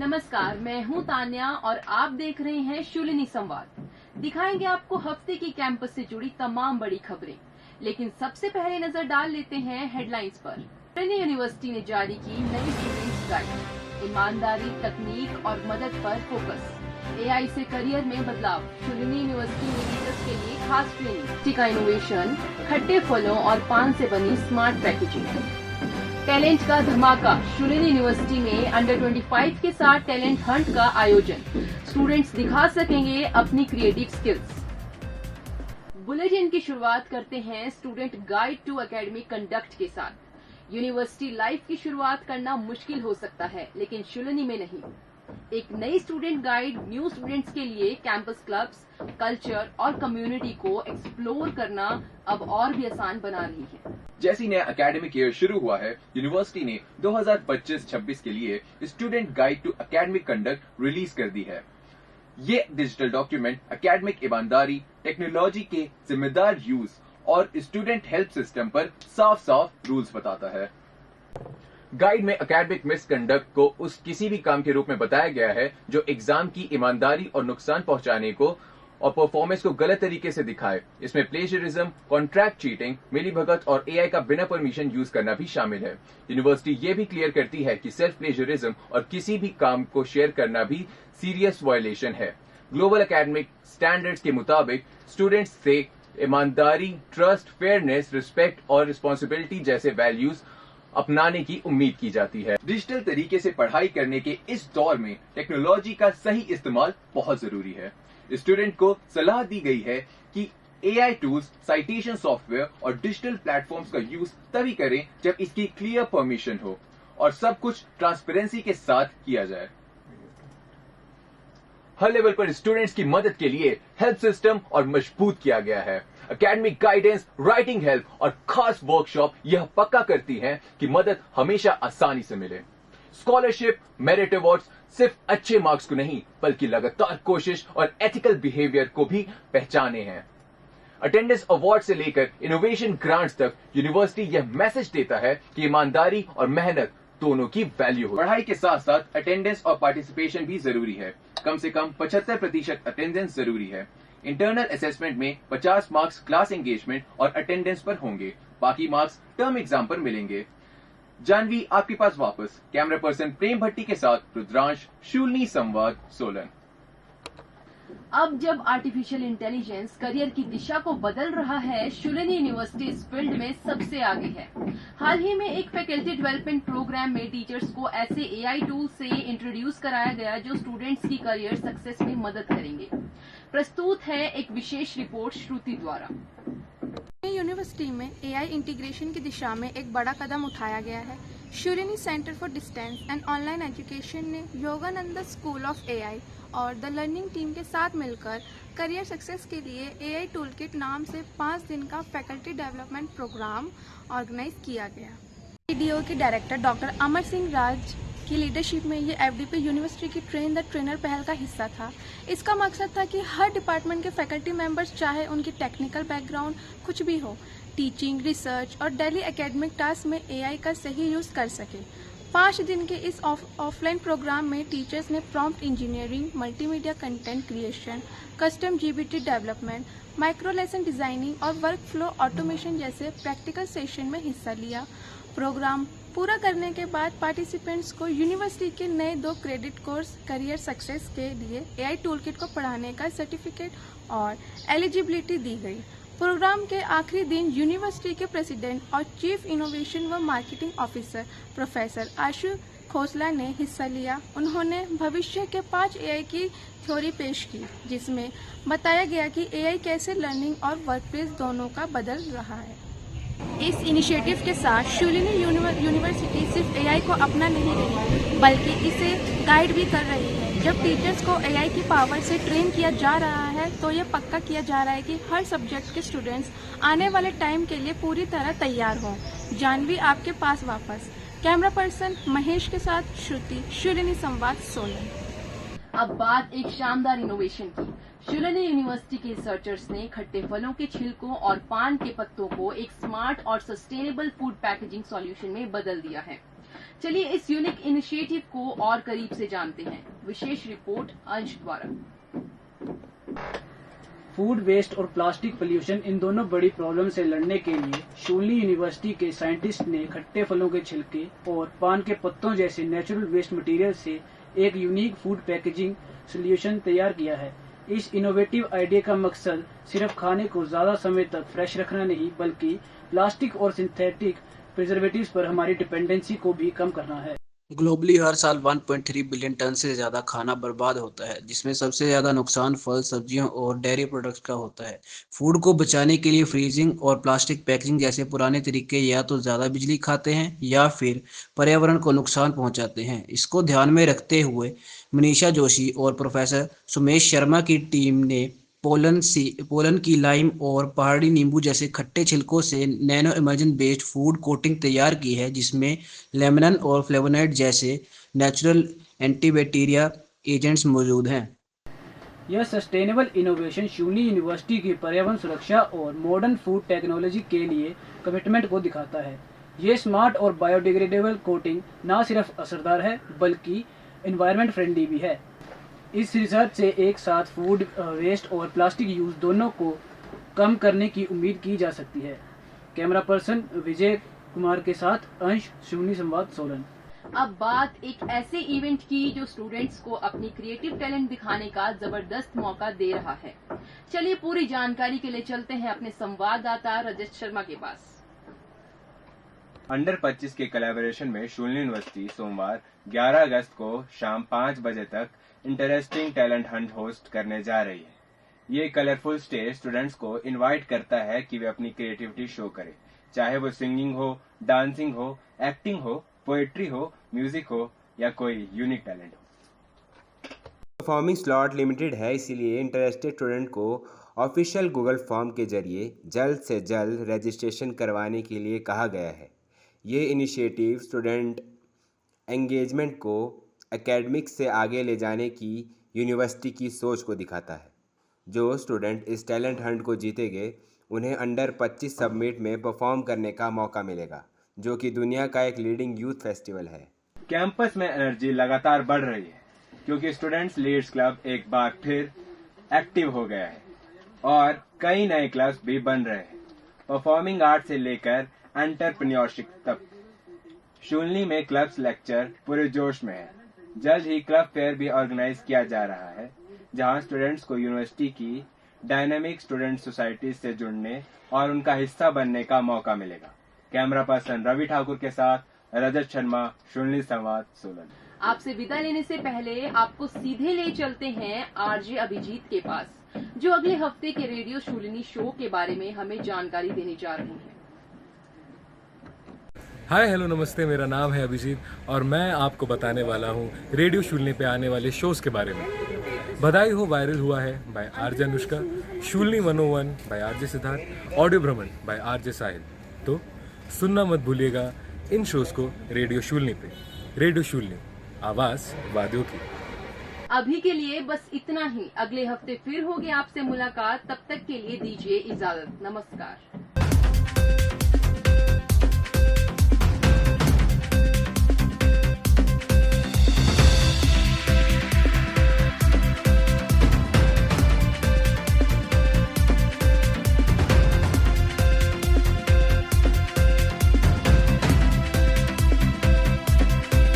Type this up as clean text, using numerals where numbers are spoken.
नमस्कार, मैं हूं तान्या और आप देख रहे हैं शूलिनी संवाद। दिखाएंगे आपको हफ्ते की कैंपस से जुड़ी तमाम बड़ी खबरें, लेकिन सबसे पहले नजर डाल लेते हैं हेडलाइंस पर। शूलिनी यूनिवर्सिटी ने जारी की नई स्टूडेंट्स गाइड, ईमानदारी, तकनीक और मदद पर फोकस। एआई से करियर में बदलाव, शूलिनी यूनिवर्सिटी में टीचर्स के लिए खास ट्रेनिंग का इनोवेशन, खट्टे फलों और पान से बनी स्मार्ट पैकेजिंग। टैलेंट का धमाका, शूलिनी यूनिवर्सिटी में अंडर 25 के साथ टैलेंट हंट का आयोजन, स्टूडेंट्स दिखा सकेंगे अपनी क्रिएटिव स्किल्स। बुलेटिन की शुरुआत करते हैं student guide to academic conduct के साथ। यूनिवर्सिटी लाइफ की शुरुआत करना मुश्किल हो सकता है, लेकिन शूलिनी में नहीं। एक नई स्टूडेंट गाइड न्यू स्टूडेंट्स के लिए कैंपस क्लब्स, कल्चर और कम्युनिटी को एक्सप्लोर करना अब और भी आसान बना रही है। जैसी नया एकेडमिक ईयर शुरू हुआ है, यूनिवर्सिटी ने 2025-26 के लिए student guide to academic conduct release कर दी है। ये डिजिटल डॉक्यूमेंट एकेडमिक ईमानदारी, टेक्नोलॉजी के जिम्मेदार यूज और स्टूडेंट हेल्प सिस्टम पर साफ साफ रूल्स बताता है। गाइड में एकेडमिक मिसकंडक्ट को उस किसी भी काम के रूप में बताया गया है जो एग्जाम की ईमानदारी और नुकसान पहुंचाने को और परफॉर्मेंस को गलत तरीके से दिखाए। इसमें प्लेजरिज्म, कॉन्ट्रैक्ट चीटिंग, मिलीभगत और एआई का बिना परमिशन यूज करना भी शामिल है। यूनिवर्सिटी ये भी क्लियर करती है कि सेल्फ प्लेजरिज्म और किसी भी काम को शेयर करना भी सीरियस वायलेशन है। ग्लोबल एकेडमिक स्टैंडर्ड्स के मुताबिक स्टूडेंट्स से ईमानदारी, ट्रस्ट, फेयरनेस, रिस्पेक्ट और रिस्पॉन्सिबिलिटी जैसे वैल्यूज अपनाने की उम्मीद की जाती है। डिजिटल तरीके से पढ़ाई करने के इस दौर में टेक्नोलॉजी का सही इस्तेमाल बहुत जरूरी है। स्टूडेंट को सलाह दी गई है कि एआई टूल्स, साइटेशन सॉफ्टवेयर और डिजिटल प्लेटफॉर्म्स का यूज तभी करें जब इसकी क्लियर परमिशन हो और सब कुछ ट्रांसपेरेंसी के साथ किया जाए। हर लेवल पर स्टूडेंट्स की मदद के लिए हेल्प सिस्टम और मजबूत किया गया है। एकेडमिक गाइडेंस, राइटिंग हेल्प और खास वर्कशॉप यह पक्का करती हैं कि मदद हमेशा आसानी से मिले। स्कॉलरशिप, मेरिट अवार्ड्स सिर्फ अच्छे मार्क्स को नहीं बल्कि लगातार कोशिश और एथिकल बिहेवियर को भी पहचाने हैं। अटेंडेंस अवार्ड से लेकर इनोवेशन ग्रांट्स तक यूनिवर्सिटी यह मैसेज देता है कि ईमानदारी और मेहनत दोनों की वैल्यू हो। पढ़ाई के साथ साथ अटेंडेंस और पार्टिसिपेशन भी जरूरी है। कम से कम 75% अटेंडेंस जरूरी है। इंटरनल असेसमेंट में 50 मार्क्स क्लास एंगेजमेंट और अटेंडेंस पर होंगे, बाकी मार्क्स टर्म एग्जाम पर मिलेंगे। जानवी आपके पास वापस। कैमरा पर्सन प्रेम भट्टी के साथ रुद्रांश, शूलिनी संवाद, सोलन। अब जब आर्टिफिशियल इंटेलिजेंस करियर की दिशा को बदल रहा है, शूलिनी यूनिवर्सिटी इस फील्ड में सबसे आगे है। हाल ही में एक फैकल्टी डेवलपमेंट प्रोग्राम में टीचर्स को ऐसे एआई टूल से इंट्रोड्यूस कराया गया जो स्टूडेंट्स की करियर सक्सेस में मदद करेंगे। प्रस्तुत है एक विशेष रिपोर्ट श्रुति द्वारा। यूनिवर्सिटी में एआई इंटीग्रेशन की दिशा में एक बड़ा कदम उठाया गया है। Shoolini centre for distance and online education ने योगानंदा स्कूल ऑफ एआई और द लर्निंग टीम के साथ मिलकर करियर सक्सेस के लिए एआई टूलकिट नाम से 5 दिन का फैकल्टी डेवलपमेंट प्रोग्राम ऑर्गेनाइज किया गया। पीडीओ के डायरेक्टर डॉक्टर अमर सिंह राज की लीडरशिप में ये एफडीपी यूनिवर्सिटी की ट्रेन द ट्रेनर पहल का हिस्सा था। इसका मकसद था कि हर डिपार्टमेंट के फैकल्टी मेंबर्स, चाहे उनकी टेक्निकल बैकग्राउंड कुछ भी हो, टीचिंग, रिसर्च और डेली एकेडमिक टास्क में एआई का सही यूज कर सके। 5 दिन के इस ऑफलाइन प्रोग्राम में टीचर्स ने prompt engineering, multimedia content creation, custom GBT development, micro lesson designing और वर्क फ्लो ऑटोमेशन जैसे प्रैक्टिकल सेशन में हिस्सा लिया। प्रोग्राम पूरा करने के बाद पार्टिसिपेंट्स को यूनिवर्सिटी के नए 2 क्रेडिट कोर्स करियर सक्सेस के लिए एआई टूलकिट को पढ़ाने का सर्टिफिकेट और एलिजिबिलिटी दी गई। प्रोग्राम के आखिरी दिन यूनिवर्सिटी के प्रेसिडेंट और चीफ इनोवेशन व मार्केटिंग ऑफिसर प्रोफेसर आशु खोसला ने हिस्सा लिया। उन्होंने भविष्य के 5 एआई की थ्योरी पेश की, जिसमें बताया गया कि एआई कैसे लर्निंग और वर्कप्लेस दोनों का बदल रहा है। इस इनिशिएटिव के साथ शूलिनी यूनिवर्सिटी सिर्फ एआई को अपना नहीं रही बल्कि इसे गाइड भी कर रही है। जब टीचर्स को एआई की पावर से ट्रेन किया जा रहा है तो ये पक्का किया जा रहा है कि हर सब्जेक्ट के स्टूडेंट्स आने वाले टाइम के लिए पूरी तरह तैयार हों। जानवी आपके पास वापस। कैमरा पर्सन महेश के साथ श्रुति, शूलिनी संवाद, सोलन। अब बात एक शानदार इनोवेशन की। शूलिनी यूनिवर्सिटी के रिसर्चर्स ने खट्टे फलों के छिलकों और पान के पत्तों को एक स्मार्ट और सस्टेनेबल फूड पैकेजिंग सॉल्यूशन में बदल दिया है। चलिए इस यूनिक इनिशिएटिव को और करीब से जानते हैं। विशेष रिपोर्ट अंश द्वारा। फूड वेस्ट और प्लास्टिक पोल्यूशन, इन दोनों बड़ी प्रॉब्लम से लड़ने के लिए शूलिनी यूनिवर्सिटी के साइंटिस्ट ने खट्टे फलों के छिलके और पान के पत्तों जैसे नेचुरल वेस्ट मटेरियल से एक यूनिक फूड पैकेजिंग सॉल्यूशन तैयार किया है। इस इनोवेटिव आइडिया का मकसद सिर्फ खाने को ज्यादा समय तक फ्रेश रखना नहीं, बल्कि प्लास्टिक और सिंथेटिक प्रिजर्वेटिव्स पर हमारी डिपेंडेंसी को भी कम करना है। ग्लोबली हर साल 1.3 बिलियन टन से ज़्यादा खाना बर्बाद होता है, जिसमें सबसे ज़्यादा नुकसान फल, सब्जियों और डेयरी प्रोडक्ट्स का होता है। फूड को बचाने के लिए फ्रीजिंग और प्लास्टिक पैकेजिंग जैसे पुराने तरीके या तो ज़्यादा बिजली खाते हैं या फिर पर्यावरण को नुकसान पहुंचाते हैं। इसको ध्यान में रखते हुए मनीषा जोशी और प्रोफेसर सुमेश शर्मा की टीम ने पोलन की लाइम और पहाड़ी नींबू जैसे खट्टे छिलकों से nano immersion based food coating तैयार की है, जिसमें लेमनन और फ्लेवोनॉइड जैसे नेचुरल एंटीबैक्टीरिया एजेंट्स मौजूद हैं। यह सस्टेनेबल इनोवेशन शूलिनी यूनिवर्सिटी की पर्यावरण सुरक्षा और मॉडर्न फूड टेक्नोलॉजी के लिए कमिटमेंट को दिखाता है। ये स्मार्ट और बायोडिग्रेडेबल कोटिंग न सिर्फ असरदार है, बल्कि एनवायरनमेंट फ्रेंडली भी है। इस रिसर्च से एक साथ फूड वेस्ट और प्लास्टिक यूज दोनों को कम करने की उम्मीद की जा सकती है। कैमरा पर्सन विजय कुमार के साथ अंश, शूलिनी संवाद, सोलन। अब बात एक ऐसे इवेंट की जो स्टूडेंट्स को अपनी क्रिएटिव टैलेंट दिखाने का जबरदस्त मौका दे रहा है। चलिए पूरी जानकारी के लिए चलते हैं अपने संवाददाता रजत शर्मा के पास। अंडर 25 के कोलैबोरेशन में शूलिनी यूनिवर्सिटी सोमवार 11 अगस्त को शाम 5 बजे तक इंटरेस्टिंग टैलेंट हंट होस्ट करने जा रही है। ये कलरफुल स्टेज स्टूडेंट्स को इनवाइट करता है कि वे अपनी क्रिएटिविटी शो करें, चाहे वो सिंगिंग हो, डांसिंग हो, एक्टिंग हो, पोएट्री हो, म्यूजिक हो या कोई यूनिक टैलेंट हो। परफॉर्मिंग स्लॉट लिमिटेड है, इसीलिए इंटरेस्टेड स्टूडेंट को ऑफिशियल गूगल फॉर्म के जरिए जल्द से जल्द रजिस्ट्रेशन करवाने के लिए कहा गया है। ये इनिशिएटिव स्टूडेंट एंगेजमेंट को एकेडमिक्स से आगे ले जाने की यूनिवर्सिटी की सोच को दिखाता है। जो स्टूडेंट इस टैलेंट हंट को जीतेंगे उन्हें अंडर 25 सबमिट में परफॉर्म करने का मौका मिलेगा, जो कि दुनिया का एक लीडिंग यूथ फेस्टिवल है। कैंपस में एनर्जी लगातार बढ़ रही है क्योंकि स्टूडेंट्स लीड्स क्लब एक बार फिर एक्टिव हो गया है और कई नए क्लब्स भी बन रहे हैं, परफॉर्मिंग आर्ट से लेकर एंटरप्रेन्योरशिप तक। शूलिनी में क्लब्स लेक्चर पूरे जोश में है। जल्द ही क्लब फेयर भी ऑर्गेनाइज किया जा रहा है, जहां स्टूडेंट्स को यूनिवर्सिटी की डायनामिक स्टूडेंट सोसाइटी से जुड़ने और उनका हिस्सा बनने का मौका मिलेगा। कैमरा पर्सन रवि ठाकुर के साथ रजत शर्मा, शूलिनी संवाद, सोलन। आपसे विदा लेने से पहले आपको सीधे ले चलते हैं आरजे अभिजीत के पास, जो अगले हफ्ते के रेडियो शूलिनी शो के बारे में हमें जानकारी देने जा रहे हैं। हाय हेलो नमस्ते, मेरा नाम है अभिजीत और मैं आपको बताने वाला हूँ रेडियो शूलिनी पे आने वाले शोज के बारे में। बधाई हो वायरल हुआ है by RJ Anushka, Shoolini 101 by RJ Siddharth, audio भ्रमण बाय आरजे साहिल। तो सुनना मत भूलिएगा इन शोज को रेडियो शूलिनी पे। रेडियो शूलिनी, आवाज वादियों की। अभी के लिए बस इतना ही। अगले हफ्ते फिर होगी आपसे मुलाकात, तब तक के लिए दीजिए इजाजत। नमस्कार।